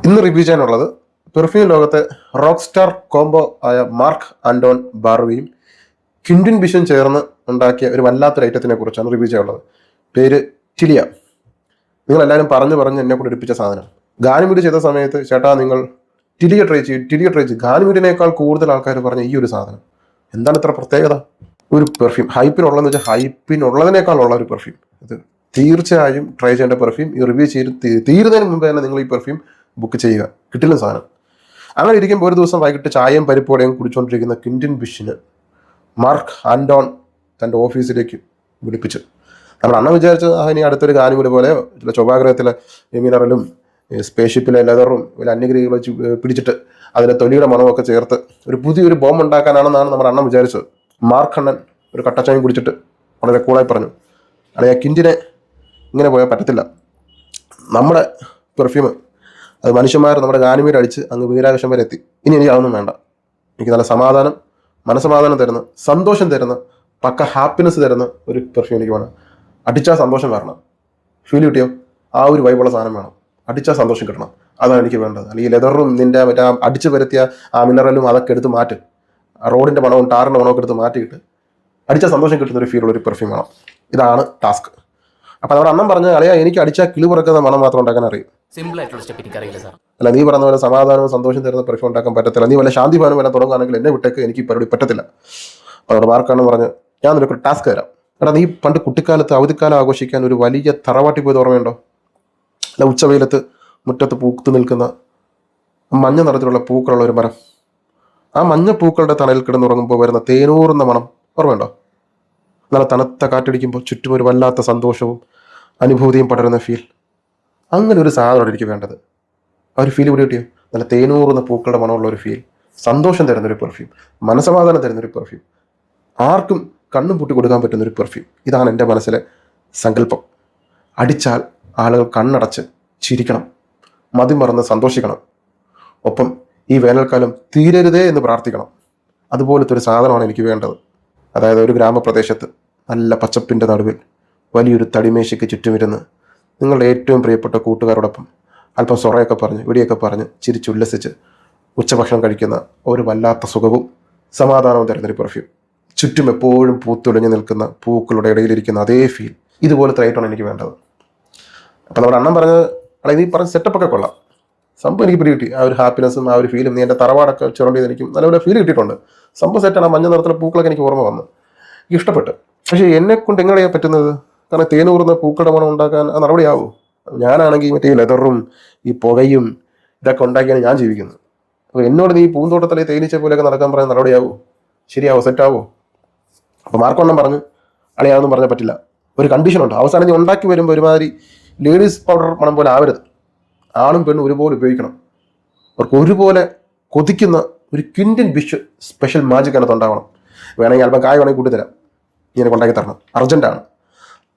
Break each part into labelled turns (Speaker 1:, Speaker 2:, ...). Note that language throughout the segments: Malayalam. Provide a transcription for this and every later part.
Speaker 1: ഇന്ന് റിവ്യൂ ചെയ്യാനുള്ളത് പെർഫ്യൂം ലോകത്തെ റോക്ക് സ്റ്റാർ കോംബോ ആയ മാർക്ക് ആൻഡോൺ ബാർവിയും ക്വിന്റൻ ബിഷും ചേർന്ന് ഉണ്ടാക്കിയ ഒരു വല്ലാത്തൊരു ഐറ്റത്തിനെ കുറിച്ചാണ് റിവ്യൂ ചെയ്യാനുള്ളത്. പേര് ടിലിയ. നിങ്ങളെല്ലാവരും പറഞ്ഞ് എന്നെ കൂടെ എടുപ്പിച്ച സാധനം. ഗാനിമീഡ് ചെയ്ത സമയത്ത് ചേട്ടാ നിങ്ങൾ ടിലിയ ട്രൈ ചെയ്യും. ഗാനിമീഡിനേക്കാൾ കൂടുതൽ ആൾക്കാർ പറഞ്ഞ ഈ ഒരു സാധനം എന്താണ് ഇത്ര പ്രത്യേകത? ഒരു പെർഫ്യൂം ഹൈപ്പിനുള്ളതെന്ന് വെച്ചാൽ ഹൈപ്പിനുള്ളതിനേക്കാളുള്ള ഒരു പെർഫ്യൂം. ഇത് തീർച്ചയായും ട്രൈ ചെയ്യേണ്ട പെർഫ്യൂം. ഈ റിവ്യൂ ചെയ്ത് തീരുന്നതിന് മുമ്പ് തന്നെ നിങ്ങൾ ഈ പെർഫ്യൂം ബുക്ക് ചെയ്യുക. കിട്ടില്ല സാധനം. അങ്ങനെ ഇരിക്കുമ്പോൾ ഒരു ദിവസം വൈകിട്ട് ചായയും പരിപ്പോടെയും കുടിച്ചുകൊണ്ടിരിക്കുന്ന ക്വിന്റൻ ബിഷിന് മാർക്ക് ആൻഡോൺ തൻ്റെ ഓഫീസിലേക്ക് വിളിപ്പിച്ചു. നമ്മൾ അണ്ണ വിചാരിച്ചത് ഇനി അടുത്തൊരു ഗാനിമീഡ് പോലെ ചില ചൊവ്വാഗ്രഹത്തിലെ മിനറലും സ്പേസ്ഷിപ്പിലെ ലെതറും ഒരു അന്യഗ്രഹികൾ വെച്ച് പിടിച്ചിട്ട് അതിലെ തൊലിയുടെ മണമൊക്കെ ചേർത്ത് ഒരു പുതിയൊരു ബോംബ് ഉണ്ടാക്കാനാണെന്നാണ് നമ്മുടെ അണ്ണൻ വിചാരിച്ചത്. മാർക്ക് അണ്ണൻ ഒരു കട്ടച്ചായം കുടിച്ചിട്ട് വളരെ കൂളായി പറഞ്ഞു, അല്ലെങ്കിൽ ക്വിന്റിനെ ഇങ്ങനെ പോയാൽ പറ്റത്തില്ല. നമ്മുടെ പെർഫ്യൂം അത് മനുഷ്യന്മാർ നമ്മുടെ ഗാനിമീഡ് അടിച്ച് അങ്ങ് വീരാകാശം വരെ എത്തി. ഇനി എനിക്ക് അതൊന്നും വേണ്ട. എനിക്ക് നല്ല സമാധാനം, മനസ്സമാധാനം തരുന്ന, സന്തോഷം തരുന്ന, പക്ക ഹാപ്പിനെസ് തരുന്ന ഒരു പെർഫ്യൂം എനിക്ക് വേണം. അടിച്ചാൽ സന്തോഷം വരണം. ഫീൽ കിട്ടിയോ? ആ ഒരു വൈബുള്ള സാധനം വേണം. അടിച്ചാൽ സന്തോഷം കിട്ടണം. അതാണ് എനിക്ക് വേണ്ടത്. അല്ലെങ്കിൽ ലെതറും നിന്റെ മറ്റേ അടിച്ചു വരുത്തിയ ആ മിനറലും അതൊക്കെ എടുത്ത് മാറ്റ്. റോഡിൻ്റെ മണവും ടാറിൻ്റെ മണമൊക്കെ എടുത്ത് മാറ്റിയിട്ട് അടിച്ചാൽ സന്തോഷം കിട്ടുന്ന ഒരു ഫീലുള്ള ഒരു പെർഫ്യൂം വേണം. ഇതാണ് ടാസ്ക്. അപ്പോൾ നമ്മുടെ അണ്ണൻ പറഞ്ഞ അളിയാ എനിക്ക് അടിച്ചാൽ കിളി പുറക്കുന്ന മണം മാത്രം ഉണ്ടാക്കാൻ അറിയും.
Speaker 2: സിമ്പിൾ ആയിട്ടുള്ള സ്റ്റെപ്പ് എനിക്കറിയില്ല സാർ.
Speaker 1: അല്ല, നീ പറഞ്ഞ പോലെ സമാധാനവും സന്തോഷം തരുന്ന പെർഫ്യൂം ഉണ്ടാക്കാൻ പറ്റത്തില്ല. നീ വല്ല ശാന്തി ഭാനം വല്ല തുടങ്ങുകയാണെങ്കിൽ എന്നെ വിട്ടേക്ക്, എനിക്ക് ഈ പരിപാടി പറ്റത്തില്ല. അതോടെ മാർക്കാണ് പറഞ്ഞ് ഞാൻ നിനക്കൊരു ടാസ്ക് തരാം. എടാ, നീ പണ്ട് കുട്ടിക്കാലത്ത് അവധിക്കാലം ആഘോഷിക്കാൻ ഒരു വലിയ തറവാട്ടി പോയത് ഓർമ്മയുണ്ടോ? അല്ല, ഉച്ചവെയിലത്ത് മുറ്റത്ത് പൂത്തു നിൽക്കുന്ന മഞ്ഞ നിറത്തിലുള്ള പൂക്കളുള്ള ഒരു മരം. ആ മഞ്ഞ പൂക്കളുടെ തണലിൽ കിടന്നുറങ്ങുമ്പോൾ വരുന്ന തേനൂറുന്ന മണം ഓർമ്മയുണ്ടോ? നല്ല തണുത്ത കാറ്റടിക്കുമ്പോൾ ചുറ്റും ഒരു വല്ലാത്ത സന്തോഷവും അനുഭൂതിയും പടരുന്ന ഫീൽ. അങ്ങനെ ഒരു സാധനമാണ് എനിക്ക് വേണ്ടത്. ആ ഒരു ഫീൽ ഇവിടെ കിട്ടിയോ? നല്ല തേനൂറുന്ന പൂക്കളുടെ മണമുള്ള ഒരു ഫീൽ, സന്തോഷം തരുന്നൊരു പെർഫ്യൂം, മനസ്സമാധാനം തരുന്നൊരു പെർഫ്യൂം, ആർക്കും കണ്ണും പൂട്ടി കൊടുക്കാൻ പറ്റുന്നൊരു പെർഫ്യൂം. ഇതാണ് എൻ്റെ മനസ്സിലെ സങ്കല്പം. അടിച്ചാൽ ആളുകൾ കണ്ണടച്ച് ചിരിക്കണം, മതിമറന്ന് സന്തോഷിക്കണം, ഒപ്പം ഈ വേനൽക്കാലം തീരരുതേ എന്ന് പ്രാർത്ഥിക്കണം. അതുപോലത്തെ ഒരു സാധനമാണ് എനിക്ക് വേണ്ടത്. അതായത് ഒരു ഗ്രാമപ്രദേശത്ത് നല്ല പച്ചപ്പിൻ്റെ നടുവിൽ വലിയൊരു തടിമേശയ്ക്ക് ചുറ്റുമിരുന്ന് നിങ്ങളുടെ ഏറ്റവും പ്രിയപ്പെട്ട കൂട്ടുകാരോടൊപ്പം അല്പം സൊറയൊക്കെ പറഞ്ഞ് വെടിയൊക്കെ പറഞ്ഞ് ചിരിച്ചുല്ലസിച്ച് ഉച്ചഭക്ഷണം കഴിക്കുന്ന ഒരു വല്ലാത്ത സുഖവും സമാധാനവും തരുന്നൊരു പെർഫ്യൂം. ചുറ്റും എപ്പോഴും പൂത്തൊളിഞ്ഞു നിൽക്കുന്ന പൂക്കളുടെ ഇടയിലിരിക്കുന്ന അതേ ഫീൽ. ഇതുപോലത്തെ ഐറ്റമാണ് എനിക്ക് വേണ്ടത്. അപ്പം നമ്മുടെ അണ്ണൻ പറഞ്ഞത് അല്ലെങ്കിൽ നീ പറഞ്ഞ സെറ്റപ്പൊക്കെ കൊള്ളാം, സംഭവം എനിക്ക് പിടി കിട്ടി. ആ ഒരു ഹാപ്പിനെസ്സും ആ ഒരു ഫീലും നീ എൻ്റെ തറവാടൊക്കെ ചുരണ്ടി എനിക്കും നല്ലപോലെ ഫീൽ കിട്ടിയിട്ടുണ്ട്. സംഭവം സെറ്റാണ്. ആ മഞ്ഞ നിറത്തിലെ പൂക്കളൊക്കെ എനിക്ക് ഓർമ്മ വന്നു, എനിക്ക് ഇഷ്ടപ്പെട്ടു. പക്ഷേ എന്നെ കൊണ്ട് എങ്ങനെയാണ് പറ്റുന്നത്? കാരണം തേനൂറുന്ന പൂക്കളുടെ മണം ഉണ്ടാക്കാൻ ആ നടപടിയാവും. ഞാനാണെങ്കിൽ മറ്റേ ലെതറും ഈ പുകയും ഇതൊക്കെ ഉണ്ടാക്കിയാണ് ഞാൻ ജീവിക്കുന്നത്. അപ്പോൾ എന്നോട് നീ പൂന്തോട്ടത്തിലെ തേനീച്ച പോലെയൊക്കെ നടക്കാൻ പറയാൻ നടപടിയാവോ? ശരിയാവോ? സെറ്റാവോ? അപ്പോൾ മാർക്കൊണ്ണം പറഞ്ഞു അളിയാതൊന്നും പറഞ്ഞാൽ പറ്റില്ല. ഒരു കണ്ടീഷനുണ്ട്. അവസാനം നീ ഉണ്ടാക്കി വരുമ്പോൾ ഒരുമാതിരി ലേഡീസ് പൗഡർ മണം പോലെ ആവരുത്. ആണും പെണ്ണും ഒരുപോലെ ഉപയോഗിക്കണം. അവർക്ക് ഒരുപോലെ കൊതിക്കുന്ന ഒരു ക്വിന്റൻ ബിഷ് സ്പെഷ്യൽ മാജിക് അതിനകത്ത് ഉണ്ടാവണം. വേണമെങ്കിൽ അല്പം കായ് വേണമെങ്കിൽ കൂട്ടിത്തരാം, ഇങ്ങനെ കൊണ്ടാക്കി തരണം, അർജൻറ്റാണ്.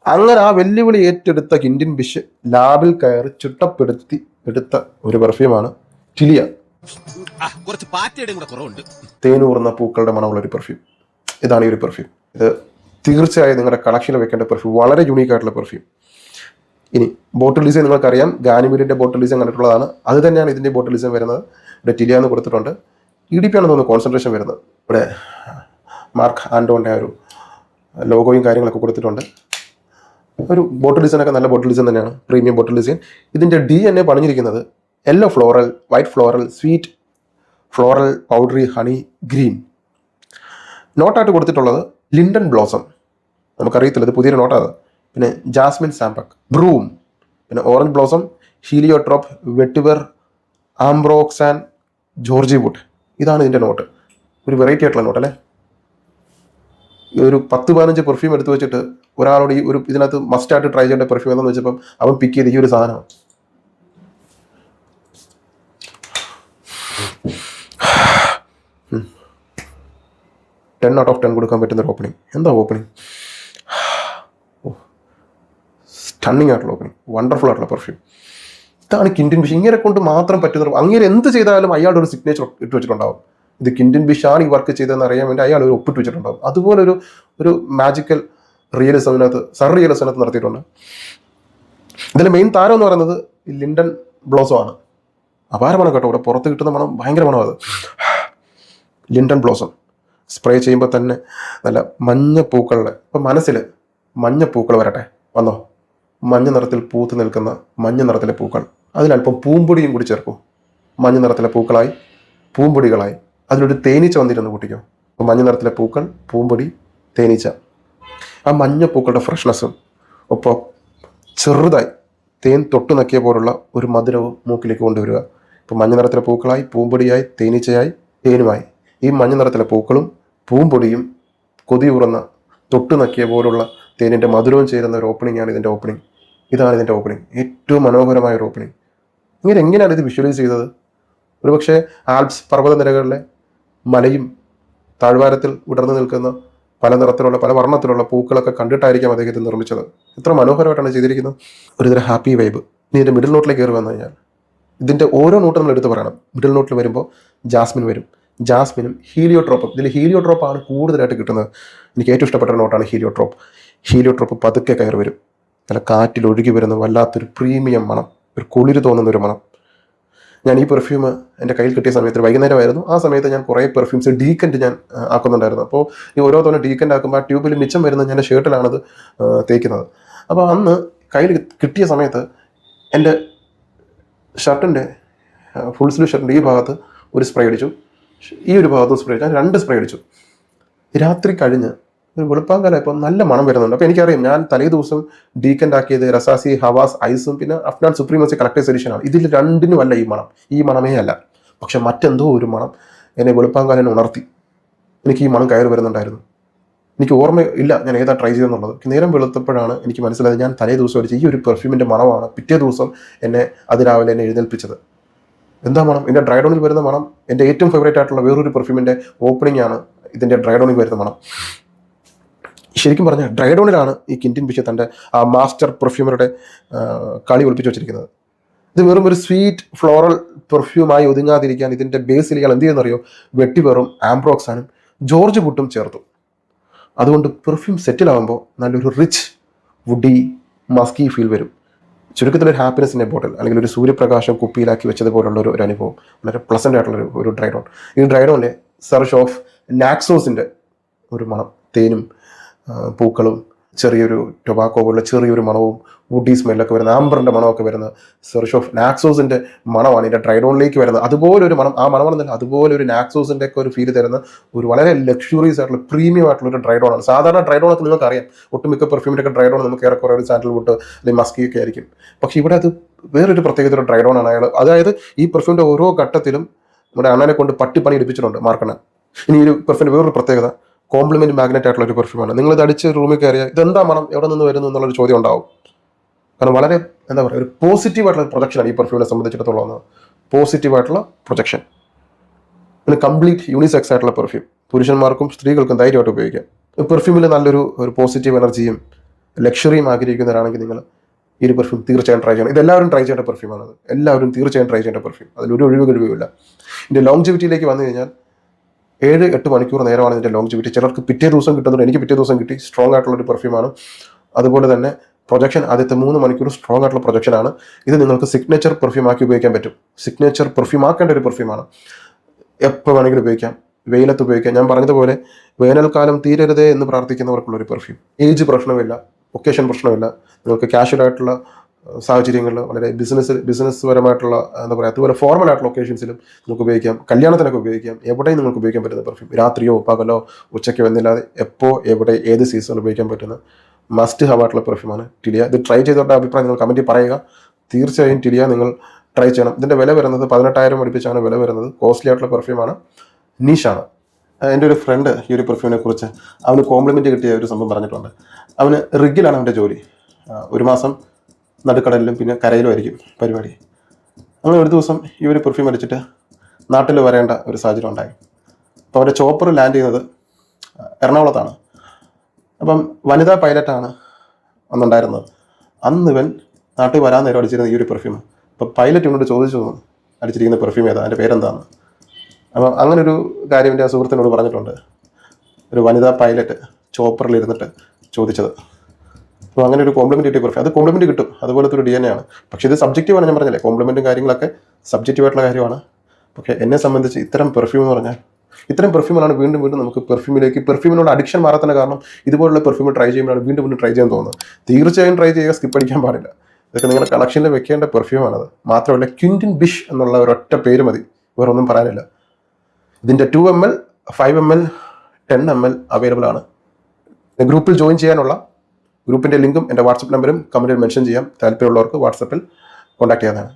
Speaker 1: അങ്ങനെ ആ വെല്ലുവിളി ഏറ്റെടുത്ത ക്വിന്റൻ ബിഷ് ലാബിൽ കയറി ചിട്ടപ്പെടുത്തി എടുത്ത ഒരു പെർഫ്യൂമാണ് ടിലിയ. തേനൂറുന്ന പൂക്കളുടെ മണമുള്ള ഒരു പെർഫ്യൂം. ഇതാണ് ഈ ഒരു പെർഫ്യൂം. ഇത് തീർച്ചയായും നിങ്ങളുടെ കളക്ഷനിൽ വെക്കേണ്ട പെർഫ്യൂം. വളരെ യൂണീക്ക് ആയിട്ടുള്ള പെർഫ്യൂം. ഇനി ബോട്ടിൽ ഡിസൈൻ നിങ്ങൾക്കറിയാം, ഗാനിമീഡിൻ്റെ ബോട്ടിൽ ഡിസൈൻ കണ്ടിട്ടുള്ളതാണ്. അത് തന്നെയാണ് ഇതിൻ്റെ ബോട്ടിൽ ഡിസൈൻ വരുന്നത്. ഇവിടെ ടിലിയ എന്ന് കൊടുത്തിട്ടുണ്ട്. EDP ആണെന്ന് തോന്നുന്നു കോൺസെൻട്രേഷൻ വരുന്നത്. ഇവിടെ മാർക്ക് ആൻഡോൻ്റെ ഒരു ലോഗോയും കാര്യങ്ങളൊക്കെ കൊടുത്തിട്ടുണ്ട്. ഒരു ബോട്ടിൽ ഡിസൈനൊക്കെ നല്ല ബോട്ടിൽ ഡിസൈൻ തന്നെയാണ്, പ്രീമിയം ബോട്ടിൽ ഡിസൈൻ. ഇതിൻ്റെ DNA പണിഞ്ഞിരിക്കുന്നത് yellow floral, white floral, sweet floral, powdery, honey, green. നോട്ടായിട്ട് കൊടുത്തിട്ടുള്ളത് ലിൻഡൻ ബ്ലോസം, നമുക്കറിയത്തില്ല, ഇത് പുതിയൊരു നോട്ടാണ്. പിന്നെ ജാസ്മിൻ സാമ്പക്, ബ്രൂം, പിന്നെ orange blossom, heliotrope, vetiver, ambroxan, georgywood. ഇതാണ് ഇതിൻ്റെ നോട്ട്. ഒരു വെറൈറ്റി ആയിട്ടുള്ള നോട്ട് അല്ലേ? ഒരു 10-15 പെർഫ്യൂം എടുത്ത് വെച്ചിട്ട് ഒരാളോട് ഈ ഒരു ഇതിനകത്ത് മസ്റ്റായിട്ട് ട്രൈ ചെയ്യേണ്ട പെർഫ്യൂം എന്ന് വെച്ചപ്പം അവൻ പിക്ക് ചെയ്ത് ഈ ഒരു സാധനമാണ്. ടെൻ ഔട്ട് ഓഫ് 10 കൊടുക്കാൻ പറ്റുന്ന ഒരു ഓപ്പണിങ്. എന്താ ഓപ്പണിങ്? സ്റ്റണ്ണിങ് ആയിട്ടുള്ള ഓപ്പണിങ്, വണ്ടർഫുൾ ആയിട്ടുള്ള പെർഫ്യൂം. ഇതാണ് ക്വിന്റൻ ബിഷ്. ഇങ്ങനെ കൊണ്ട് മാത്രം പറ്റുന്ന, അങ്ങനെ എന്ത് ചെയ്താലും അയാളുടെ ഒരു സിഗ്നേച്ചർ ഇട്ട് വെച്ചിട്ടുണ്ടാവും. ഇത് ക്വിന്റൻ ബിഷാണ് ഈ വർക്ക് ചെയ്തതെന്ന് അറിയാൻ വേണ്ടി അയാൾ ഒരു ഒപ്പിട്ട് വെച്ചിട്ടുണ്ടാവും. അതുപോലെ ഒരു മാജിക്കൽ റിയലിസത്തിനകത്ത് റിയലിസത്തിനകത്ത് നടത്തിയിട്ടുണ്ട്. ഇതിലെ മെയിൻ താരം എന്ന് പറയുന്നത് ലിൻഡൻ ബ്ലോസോ ആണ്. അപാര മണം കേട്ടോ. ഇവിടെ പുറത്ത് കിട്ടുന്ന മണം ഭയങ്കര മണം. അത് ലിൻഡൻ ബ്ലോസം സ്പ്രേ ചെയ്യുമ്പോൾ തന്നെ നല്ല മഞ്ഞ പൂക്കളുടെ, ഇപ്പം മനസ്സിൽ മഞ്ഞ പൂക്കൾ വരട്ടെ, വന്നോ, മഞ്ഞ നിറത്തിൽ പൂത്ത് നിൽക്കുന്ന മഞ്ഞ നിറത്തിലെ പൂക്കൾ, അതിലല്പം പൂമ്പൊടിയും കൂടി ചേർക്കൂ. മഞ്ഞ നിറത്തിലെ പൂക്കളായി പൂമ്പൊടികളായി അതിലൊരു തേനീച്ച വന്നിരുന്നു കൂട്ടിക്കോ. അപ്പോൾ മഞ്ഞ നിറത്തിലെ പൂക്കൾ, പൂമ്പൊടി, തേനീച്ച, ആ മഞ്ഞ പൂക്കളുടെ ഫ്രഷ്നെസ്സും ഒപ്പം ചെറുതായി തേൻ തൊട്ട് നക്കിയ പോലുള്ള ഒരു മധുരവും മൂക്കിലേക്ക് കൊണ്ടുവരിക. ഇപ്പോൾ മഞ്ഞ നിറത്തിലെ പൂക്കളായി പൂമ്പൊടിയായി തേനീച്ചയായി തേനുമായി ഈ മഞ്ഞ നിറത്തിലെ പൂക്കളും പൂമ്പൊടിയും കൊതിയുറന്ന തൊട്ട് നക്കിയ പോലുള്ള തേനിൻ്റെ മധുരവും ചേരുന്ന ഒരു ഓപ്പണിംഗാണ് ഇതിൻ്റെ ഓപ്പണിംഗ്. ഇതാണ് ഇതിൻ്റെ ഓപ്പണിംഗ്, ഏറ്റവും മനോഹരമായ ഒരു ഓപ്പണിംഗ്. ഇങ്ങനെ എങ്ങനെയാണ് ഇത് വിഷ്വലൈസ് ചെയ്തത്? ഒരുപക്ഷെ ആൽപ്സ് പർവ്വതനിരകളിലെ മലയും താഴ്വാരത്തിൽ വിടർന്നു നിൽക്കുന്ന പല നിറത്തിലുള്ള പല വർണ്ണത്തിലുള്ള പൂക്കളൊക്കെ കണ്ടിട്ടായിരിക്കാം അദ്ദേഹത്തെ നിർമ്മിച്ചത്. എത്ര മനോഹരമായിട്ടാണ് ചെയ്തിരിക്കുന്നത്. ഒരുതരം ഹാപ്പി വൈബ്. ഇനി ഇതിൻ്റെ മിഡിൽ നോട്ടിലേക്ക് കയറി വന്നു കഴിഞ്ഞാൽ ഇതിൻ്റെ ഓരോ നോട്ടും നമ്മൾ എടുത്ത് പറയണം. മിഡിൽ നോട്ടിൽ വരുമ്പോൾ ജാസ്മിൻ വരും. ജാസ്മിനും ഹീലിയോട്രോപ്പും, ഇതിൽ ഹീലിയോട്രോപ്പാണ് കൂടുതലായിട്ട് കിട്ടുന്നത്. എനിക്ക് ഏറ്റവും ഇഷ്ടപ്പെട്ട ഒരു നോട്ടാണ് ഹീലിയോട്രോപ്പ്. ഹീലിയോട്രോപ്പ് പതുക്കെ കയറി വരും. നല്ല കാറ്റിൽ ഒഴുകി വരുന്ന വല്ലാത്തൊരു പ്രീമിയം മണം, ഒരു കുളിര് തോന്നുന്ന ഒരു മണം. ഞാൻ ഈ പെർഫ്യൂം എൻ്റെ കയ്യിൽ കിട്ടിയ സമയത്ത് വൈകുന്നേരമായിരുന്നു. ആ സമയത്ത് ഞാൻ കുറേ പെർഫ്യൂംസ് ഡീക്കൻറ്റ് ഞാൻ ആക്കുന്നുണ്ടായിരുന്നു. അപ്പോൾ ഈ ഓരോ തവണ ഡീക്കൻറ്റ് ആക്കുമ്പോൾ ആ ട്യൂബിൽ മിച്ചം വരുന്ന ഞാൻ ഷർട്ടിലാണത് തേക്കുന്നത്. അപ്പോൾ അന്ന് കയ്യിൽ കിട്ടിയ സമയത്ത് എൻ്റെ ഷർട്ടിൻ്റെ ഫുൾ സ്ലീവ് ഷർട്ടിൻ്റെ ഈ ഭാഗത്ത് ഒരു സ്പ്രേ അടിച്ചു, ഈ ഒരു ഭാഗത്തും സ്പ്രേ അടിച്ചു. ഞാൻ 2 സ്പ്രേ അടിച്ചു. രാത്രി കഴിഞ്ഞ് ഒരു വെളുപ്പാങ്കാലം ഇപ്പോൾ നല്ല മണം വരുന്നുണ്ട്. അപ്പോൾ എനിക്കറിയാം ഞാൻ തലേ ദിവസം ഡീക്കൻ്റ് ആക്കിയത് റസാസി ഹവാസ് ഐസും പിന്നെ അഫ്നാൻ സുപ്രീമസി കളക്ടേഴ്സ് എഡിഷനാണ്. ഇതിൽ രണ്ടിനുമല്ല ഈ മണമേ അല്ല. പക്ഷെ മറ്റെന്തോ ഒരു മണം എന്നെ വെളുപ്പാങ്കാലം എന്നെ ഉണർത്തി. എനിക്ക് ഈ മണം കയറി വരുന്നുണ്ടായിരുന്നു. എനിക്ക് ഓർമ്മയില്ല ഞാൻ ഏതാ ട്രൈ ചെയ്തെന്നുള്ളത്. നേരം വെളുത്തപ്പോഴാണ് എനിക്ക് മനസ്സിലായത് ഞാൻ തലേ ദിവസം അടിച്ച ഈ ഒരു പെർഫ്യൂമിൻ്റെ മണമാണ് പിറ്റേ ദിവസം എന്നെ അതിരാവിലെ എന്നെ എഴുന്നേൽപ്പിച്ചത്. എന്താ മണം? എൻ്റെ ഡ്രൈഡോണിൽ വരുന്ന മണം എൻ്റെ ഏറ്റവും ഫേവറേറ്റ് ആയിട്ടുള്ള വേറൊരു പെർഫ്യൂമിൻ്റെ ഓപ്പണിംഗ് ആണ് ഇതിൻ്റെ ഡ്രൈഡോണിൽ വരുന്ന മണം. ശരിക്കും പറഞ്ഞാൽ ഡ്രൈഡോണിലാണ് ഈ കിൻറ്റിൻ ബിഷ തൻ്റെ ആ മാസ്റ്റർ പെർഫ്യൂമറുടെ കളി ഒളിപ്പിച്ച് വെച്ചിരിക്കുന്നത്. ഇത് വെറും ഒരു സ്വീറ്റ് ഫ്ലോറൽ പെർഫ്യൂമായി ഒതുങ്ങാതിരിക്കാൻ ഇതിൻ്റെ ബേസിൽ ഇയാൾ എന്ത് ചെയ്യുന്നറിയോ? വെട്ടിവെറും ആംബ്രോക്സാനും ജോർജ് വുഡും ചേർത്തു. അതുകൊണ്ട് പെർഫ്യൂം സെറ്റിലാവുമ്പോൾ നല്ലൊരു റിച്ച് വുഡി മസ്കി ഫീൽ വരും. ചുരുക്കത്തിലൊരു ഹാപ്പിനെസ്സിൻ്റെ ബോട്ടിൽ അല്ലെങ്കിൽ ഒരു സൂര്യപ്രകാശം കുപ്പിയിലാക്കി വെച്ചതുപോലുള്ള ഒരു അനുഭവം, വളരെ പ്ലസൻ്റ് ആയിട്ടുള്ള ഒരു ഡ്രൈഡോൺ. ഈ ഡ്രൈഡോണിലെ സർഷ് ഓഫ് നാക്സോസിൻ്റെ ഒരു മണം, തേനും പൂക്കളും ചെറിയൊരു ടൊബാക്കോ പോലുള്ള ചെറിയൊരു മണവും വുഡി സ്മെല്ലൊക്കെ വരുന്ന ആംബറിൻ്റെ മണമൊക്കെ വരുന്ന സെർച്ച് ഓഫ് നാക്സോസിൻ്റെ മണമാണ് ഇതിൻ്റെ ഡ്രൈഡോണിലേക്ക് വരുന്നത്. അതുപോലെ ഒരു മണം, ആ മണമെന്നല്ല അതുപോലെ ഒരു നാക്സോസിൻ്റെ ഒക്കെ ഒരു ഫീൽ തരുന്ന ഒരു വളരെ ലക്ഷറീസ് ആയിട്ടുള്ള പ്രീമിയം ആയിട്ടുള്ള ഒരു ഡ്രൈഡോണാണ്. സാധാരണ ഡ്രൈഡോണൊക്കെ നിങ്ങൾക്ക് അറിയാം, ഒട്ടുമിക്ക പെർഫ്യൂമിൻ്റെ ഒക്കെ ഡ്രൈഡോൺ നമുക്ക് ഏറെക്കുറെ ഒരു സാൻഡൽവുഡ് അല്ലെങ്കിൽ മസ്കി ഒക്കെ ആയിരിക്കും. പക്ഷേ ഇവിടെ അത് വേറൊരു പ്രത്യേകത ഡ്രൈഡോണാണ് അയാൾ. അതായത് ഈ പെർഫ്യൂമിൻ്റെ ഓരോ ഘട്ടത്തിലും നമ്മുടെ അണ്ണനെ കൊണ്ട് പട്ടിപ്പണി എടുപ്പിച്ചിട്ടുണ്ട് മാർക്കണ്ണൻ. ഇനി ഈ ഒരു പെർഫ്യൂമിൻ്റെ വേറൊരു പ്രത്യേകത കോംപ്ലിമെന്റ് മാഗ്നറ്റ് ആയിട്ടുള്ള ഒരു പെർഫ്യൂമാണ്. നിങ്ങൾ ഇത് അടിച്ച് റൂമിൽ കയറിയാൽ ഇതെന്താ മണം, എവിടെ നിന്ന് വരുന്നു എന്നുള്ളൊരു ചോദ്യം ഉണ്ടാവും. കാരണം വളരെ എന്താ പറയുക, ഒരു പോസിറ്റീവ് ആയിട്ടുള്ള പ്രൊജക്ഷനാണ് ഈ പെർഫ്യൂമിനെ സംബന്ധിച്ചിടത്തോളം. പോസിറ്റീവ് ആയിട്ടുള്ള പ്രൊജക്ഷൻ, പിന്നെ കംപ്ലീറ്റ് യൂണിസെക്സ് ആയിട്ടുള്ള പെർഫ്യൂം. പുരുഷന്മാർക്കും സ്ത്രീകൾക്കും ധൈര്യമായിട്ട് ഉപയോഗിക്കാം. പെർഫ്യൂമിൽ നല്ലൊരു പോസിറ്റീവ് എനർജിയും ലക്ഷറിയും ആഗ്രഹിക്കുന്നവരാണെങ്കിൽ നിങ്ങൾ ഈ ഒരു പെർഫ്യൂം തീർച്ചയായും ട്രൈ ചെയ്യണം. ഇതെല്ലാവരും ട്രൈ ചെയ്യേണ്ട പെർഫ്യൂമാണത്. എല്ലാവരും തീർച്ചയായും ട്രൈ ചെയ്യേണ്ട പെർഫ്യൂം. അതിലൊരു ഒഴിവുകഴിവില്ല. ഇതിൻ്റെ ലോങ്ജിവിറ്റിയിലേക്ക് വന്നു കഴിഞ്ഞാൽ 7-8 മണിക്കൂർ നേരമാണ് ഇതിൻ്റെ ലോങ്ജിവിറ്റി. ചിലർക്ക് പിറ്റേ ദിവസം കിട്ടുന്നുണ്ട്, എനിക്ക് പിറ്റേ ദിവസം കിട്ടി. സ്ട്രോങ് ആയിട്ടുള്ളൊരു പെർഫ്യൂമാണ്. അതുപോലെ തന്നെ പ്രൊജക്ഷൻ ആദ്യത്തെ 3 മണിക്കൂർ സ്ട്രോങ് ആയിട്ടുള്ള പ്രൊജക്ഷനാണ്. ഇത് നിങ്ങൾക്ക് സിഗ്നേച്ചർ പെർഫ്യൂം ആക്കി ഉപയോഗിക്കാൻ പറ്റും. സിഗ്നേച്ചർ പെർഫ്യൂം ആക്കേണ്ട ഒരു പെർഫ്യൂമാണ്. എപ്പോൾ വേണമെങ്കിലും ഉപയോഗിക്കാം, വെയിലത്ത് ഉപയോഗിക്കാം. ഞാൻ പറഞ്ഞതുപോലെ വേനൽക്കാലം തീരരുതേ എന്ന് പ്രാർത്ഥിക്കുന്നവർക്കുള്ളൊരു പെർഫ്യൂം. ഏജ് പ്രശ്നമില്ല, ഒക്കേഷൻ പ്രശ്നമില്ല. നിങ്ങൾക്ക് കാഷ്വൽ ആയിട്ടുള്ള സാഹചര്യങ്ങളിൽ വളരെ ബിസിനസ് പരമായിട്ടുള്ള എന്താ പറയുക, അതുപോലെ ഫോർമൽ ആയിട്ടുള്ള ഒക്കേഷൻസിലും നമുക്ക് ഉപയോഗിക്കാം. കല്യാണത്തിനൊക്കെ ഉപയോഗിക്കാം. എവിടെയും നിങ്ങൾക്ക് ഉപയോഗിക്കാൻ പറ്റുന്ന പെർഫ്യൂം. രാത്രിയോ പകലോ ഉച്ചയ്ക്കോ എന്നില്ലാതെ എപ്പോൾ എവിടെ ഏത് സീസണിൽ ഉപയോഗിക്കാൻ പറ്റുന്ന മസ്റ്റ് ഹാവ് ആയിട്ടുള്ള പെർഫ്യൂമാണ് ടിലിയ. ഇത് ട്രൈ ചെയ്തവരുടെ അഭിപ്രായം നിങ്ങൾ കമൻറ്റിൽ പറയുക. തീർച്ചയായും ടിലിയ നിങ്ങൾ ട്രൈ ചെയ്യണം. ഇതിൻ്റെ വില വരുന്നത് 18,000 അടുപ്പിച്ചാണ് വില വരുന്നത്. കോസ്റ്റ്ലി ആയിട്ടുള്ള പെർഫ്യൂമാണ്, നീഷാണ്. എൻ്റെ ഒരു ഫ്രണ്ട് ഈ ഒരു പെർഫ്യൂമിനെ കുറിച്ച് അവന് കോംപ്ലിമെൻറ്റ് കിട്ടിയ ഒരു സംഭവം പറഞ്ഞിട്ടുണ്ട്. അവന് റിഗിലാണ് അവൻ്റെ ജോലി. 1 മാസം നടുക്കടലിലും പിന്നെ കരയിലും ആയിരിക്കും പരിപാടി. അങ്ങനെ ഒരു ദിവസം ഈ ഒരു പെർഫ്യൂം അടിച്ചിട്ട് നാട്ടിൽ വരേണ്ട ഒരു സാഹചര്യം ഉണ്ടായി. അപ്പോൾ അവരുടെ ചോപ്പർ ലാൻഡ് ചെയ്യുന്നത് എറണാകുളത്താണ്. അപ്പം വനിതാ പൈലറ്റാണ് അന്നുണ്ടായിരുന്നത്. അന്ന് ഇവൻ നാട്ടിൽ വരാൻ നേരം അടിച്ചിരുന്ന ഈ ഒരു പെർഫ്യൂം. അപ്പോൾ പൈലറ്റ് ഇവനോട് ചോദിച്ചു അടിച്ചിരിക്കുന്ന പെർഫ്യൂം ഏതാ, അതിൻ്റെ പേരെന്താണ്. അപ്പം അങ്ങനൊരു കാര്യം എൻ്റെ സുഹൃത്തിനോട് പറഞ്ഞിട്ടുണ്ട്. ഒരു വനിതാ പൈലറ്റ് ചോപ്പറിലിരുന്നിട്ട് ചോദിച്ചത്. അപ്പോൾ അങ്ങനെ ഒരു കോംപ്ലിമെന്റ് കിട്ടിയ പെർഫ്യൂം, അത് കോംപ്ലിമെന്റ് കിട്ടും, അതുപോലത്തെ ഒരു DNA ആണ്. പക്ഷേ ഇത് സബ്ജക്റ്റീവാണ്, ഞാൻ പറഞ്ഞില്ലേ, കോംപ്ലിമെന്റും കാര്യങ്ങളൊക്കെ സബ്ജക്റ്റീവായിട്ടുള്ള കാര്യമാണ്. പക്ഷേ എന്നെ സംബന്ധിച്ച് ഇത്തരം പെർഫ്യൂം എന്ന് പറഞ്ഞാൽ, ഇത്തരം പെർഫ്യൂമുകളാണ് വീണ്ടും വീണ്ടും നമുക്ക് പെർഫ്യൂമിനോട് അഡിക്ഷൻ മാറാത്തതിന് കാരണം. ഇതുപോലുള്ള പെർഫ്യൂം ട്രൈ ചെയ്യുമ്പോഴാണ് വീണ്ടും വീണ്ടും ട്രൈ ചെയ്യാൻ തോന്നുന്നത്. തീർച്ചയായും ട്രൈ ചെയ്യുക, സ്കിപ്പ് അടിക്കാൻ പാടില്ല. ഇതൊക്കെ നിങ്ങളുടെ കളക്ഷനിൽ വെക്കേണ്ട പെർഫ്യൂമാണത്. മാത്രമല്ല ക്വിൻറ്റിൻ ബിഷ് എന്നുള്ള ഒരൊറ്റ പേര് മതി, വേറെ ഒന്നും പറയാനില്ല. ഇതിൻ്റെ 2 ml, 5 ml, 10 ml അവൈലബിൾ ആണ്. ഗ്രൂപ്പിൽ ജോയിൻ ചെയ്യാനുള്ള ഗ്രൂപ്പിൻ്റെ ലിങ്കും എൻ്റെ വാട്സപ്പ് നമ്പറും കമൻറ്റിൽ മെൻഷൻ ചെയ്യാം. താല്പര്യമുള്ളവർക്ക് വാട്സപ്പിൽ കോൺടാക്ട് ചെയ്യാവുന്നതാണ്.